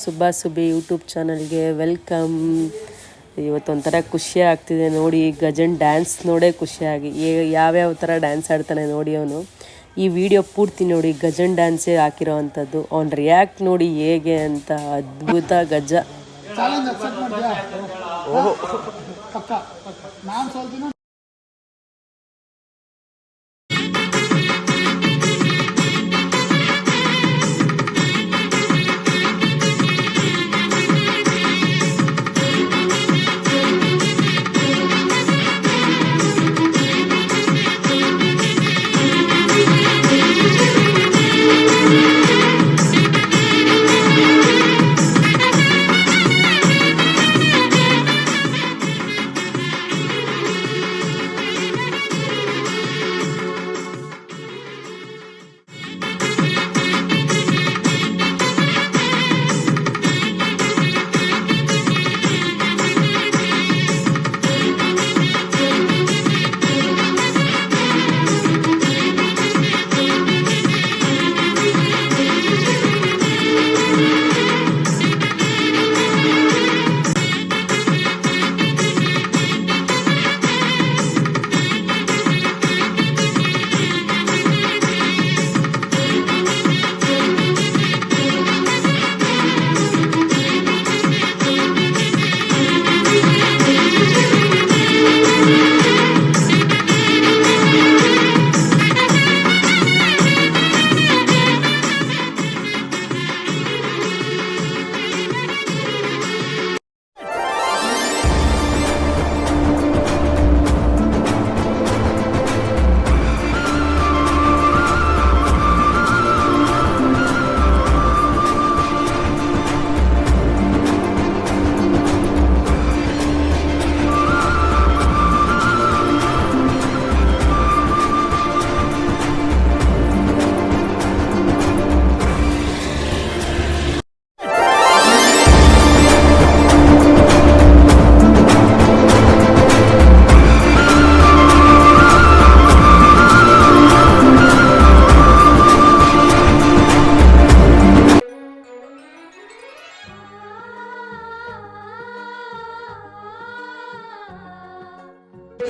ಸುಬಿ YouTube ಚಾನಲ್ಗೆ welcome. ಇವತ್ತೊಂಥರ ಖುಷಿ ಆಗ್ತಿದೆ ನೋಡಿ, ಗಜನ್ ಡ್ಯಾನ್ಸ್ ನೋಡೇ ಖುಷಿಯಾಗಿ ಯಾವ್ಯಾವ ಥರ ಡ್ಯಾನ್ಸ್ ಆಡ್ತಾನೆ ನೋಡಿ ಅವನು. ಈ ವಿಡಿಯೋ ಪೂರ್ತಿ ನೋಡಿ, ಗಜನ್ ಡ್ಯಾನ್ಸೇ ಹಾಕಿರೋ ಅಂಥದ್ದು. ಅವ್ನು ರಿಯಾಕ್ಟ್ ನೋಡಿ ಹೇಗೆ ಅಂತ, ಅದ್ಭುತ ಗಜ.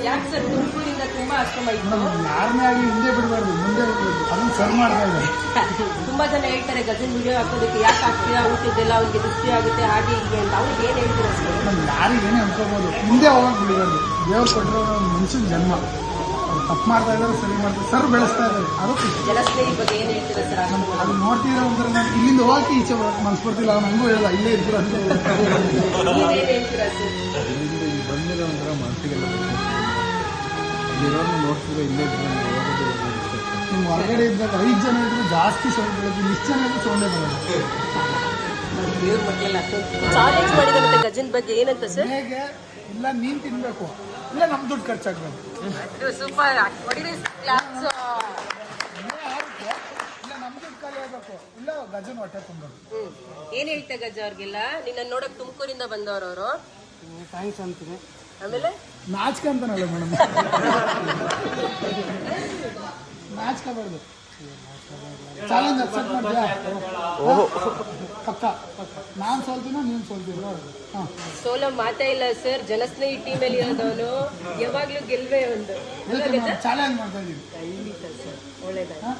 ಯಾಕೆ ಸರ್ ತುಮಕೂರಿಂದ ತುಂಬಾ ಆಶ್ರಮ ಇತ್ತು? ಯಾರನ್ನೇ ಆಗಲಿ ಹಿಂದೆ ಬಿಡಬಾರ್ದು, ಮುಂದೆ ಹೋಗ್ಬೇಕು. ಅದನ್ನ ಸರಿ ಮಾಡ್ತಾ ಇದ್ದಾರೆ. ತುಂಬಾ ಜನ ಹೇಳ್ತಾರೆ ಗಜನ್ ವಿಡಿಯೋ ಹಾಕೋದಕ್ಕೆ ಯಾಕೆ ಹಾಕ್ತೀರಾ, ಊಟದ್ದೆಲ್ಲ ಅವ್ರಿಗೆ ದೃಷ್ಟಿ ಆಗುತ್ತೆ ಹಾಗೆ ಹೀಗೆ ಅಂತ. ಅವ್ರಿಗೆ ಏನ್ ಹೇಳ್ತೀರಾ ಸರ್? ಯಾರಿಗೆ ಏನೇ ಅನ್ಕೋಬಹುದು, ಹಿಂದೆ ಹೋಗಕ್ ಬಿಡಬಾರ್ದು. ದೇವ್ರು ಕೊಟ್ಟಿರೋ ಒಂದು ಮನುಷ್ಯನ ಜನ್ಮ, ತಪ್ಪು ಮಾಡ್ತಾ ಇದ್ದಾರೆ, ಸರಿ ಮಾಡ್ತಾರೆ, ಸರ್ ಬೆಳೆಸ್ತಾ ಇದ್ದಾರೆ. ಅದು ಜನಸ್ನೇಹಿ ಬಗ್ಗೆ ಏನ್ ಹೇಳ್ತೀರಾ ಸರ್? ಅದು ನೋಡ್ತೀರ ಒಂಥರ ನಾನು ಇಲ್ಲಿಂದ ಹೋಗಿ ಈಚೆ ಮನ್ಸ್ಕೊಡ್ತಿಲ್ಲ, ಅವ್ನು ಹಂಗೂ ಹೇಳ ಇಲ್ಲೇ ಇರ್ತೀರ ಅಂತ. ನೀವೇನ್ ಹೇಳ್ತೀರಾ ಸರ್? ಬಂದಿರೋ ಒಂಥರ ಮನಸ್ಸಿಗೆಲ್ಲ ನೋಡ್ತಿದ್ರೆ ಇಲ್ಲೇ ನಿಮ್ಮ ಹೊರಗಡೆ ಇದ್ದಾಗ 5 ಜನ ಇದ್ರು ಜಾಸ್ತಿ ಸೌಂಡ್ ಬರೋದು, ಇಷ್ಟು ಜನ ಇದ್ರು ಸೌಂಡೇ ಬರೋದು. ದೇವ್ರ ಬಗ್ಗೆ ಎಲ್ಲ ಚಾಲೆಂಜ್ ಮಾಡಿದಂತೆ ಗಜನ್ ಬಗ್ಗೆ ಏನಂತ ಸರ್? ಹೇಗೆ ಇಲ್ಲ ನೀನ್ ತಿನ್ಬೇಕು, ಇಲ್ಲ ನಮ್ ದುಡ್ಡು ಖರ್ಚಾಗ್ಬೇಕು. ಸೂಪರ್, ಇಲ್ಲ ನಮ್ ದುಡ್ಡು ಖಾಲಿ ಆಗ್ಬೇಕು, ಇಲ್ಲ ಗಜನ್ ಹೊಟ್ಟೆ ತುಂಬಬೇಕು. ಏನ್ ಹೇಳ್ತಾ ಗಜ ಅವ್ರಿಗೆಲ್ಲ? ನಿನ್ನ ನೋಡಕ್ ತುಮಕೂರಿಂದ ಬಂದವರು. ಥ್ಯಾಂಕ್ಸ್ ಅಂತೀನಿ. ಆಮೇಲೆ ನಾಚಿಕೆ ಅಂತಾನಲ್ಲ ಮೇಡಮ್, ನಾಚಿಕಬಾರ್ದು. ಚಾಲೆಂಜ್ ಅಕ್ಸೆಪ್ಟ್ ಮಾಡ್ತೀಯಾ? ಪಕ್ಕ ನಾನ್ ಸೋಲ್ತೀನೋ ನೀನ್ ಸೋಲ್ತೀರೋ? ಸೋಲೋ ಮಾತೇ ಇಲ್ಲ ಸರ್. ಜನಸ್ನೇಹಿ ಟೀಮಲ್ಲಿ ಇರೋದವನು ಯಾವಾಗ್ಲೂ ಗೆಲ್ವೇ ಒಂದು. ಚಾಲೆಂಜ್ ಮಾಡ್ತಾ ಇದ್ದೀವಿ. ಖಂಡಿತ ಸರ್, ಒಳ್ಳೇದಾಯ್ತು.